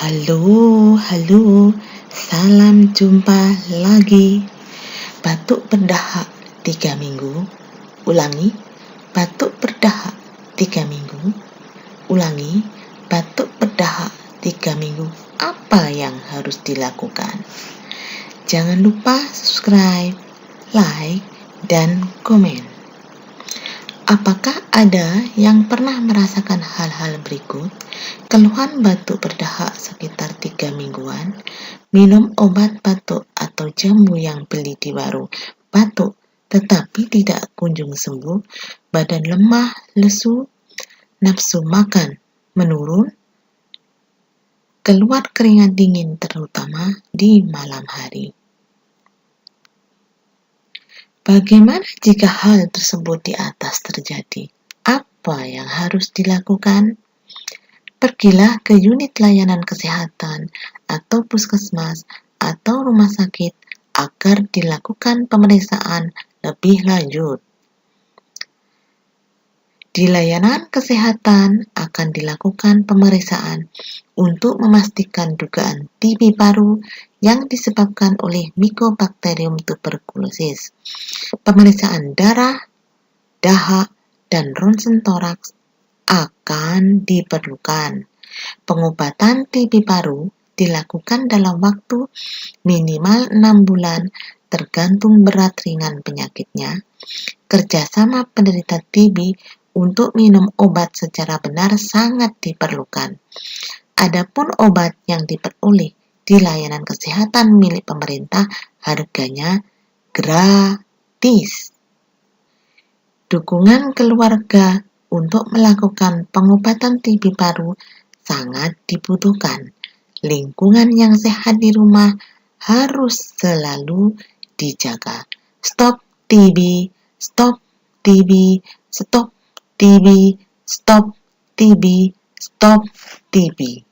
Halo, salam jumpa lagi. Batuk berdahak 3 minggu. Ulangi, batuk berdahak 3 minggu. Ulangi, batuk berdahak 3 minggu. Apa yang harus dilakukan? Jangan lupa subscribe, like, dan komen. Apakah ada yang pernah merasakan hal-hal berikut? Keluhan batuk berdahak sekitar 3 mingguan, minum obat batuk atau jamu yang beli di warung batuk tetapi tidak kunjung sembuh, badan lemah, lesu, nafsu makan menurun, keluar keringat dingin terutama di malam hari. Bagaimana jika hal tersebut di atas terjadi? Apa yang harus dilakukan? Pergilah ke unit layanan kesehatan atau puskesmas atau rumah sakit agar dilakukan pemeriksaan lebih lanjut. Di layanan kesehatan akan dilakukan pemeriksaan untuk memastikan dugaan TB paru yang disebabkan oleh Mycobacterium tuberculosis. Pemeriksaan darah, dahak, dan ronsen toraks akan diperlukan. Pengobatan TB paru dilakukan dalam waktu minimal 6 bulan tergantung berat ringan penyakitnya. Kerjasama penderita TB untuk minum obat secara benar sangat diperlukan. Adapun obat yang diperoleh di layanan kesehatan milik pemerintah harganya gratis. Dukungan keluarga untuk melakukan pengobatan TB paru sangat dibutuhkan. Lingkungan yang sehat di rumah harus selalu dijaga. Stop TB, stop TB, stop TB, stop TB, stop TB.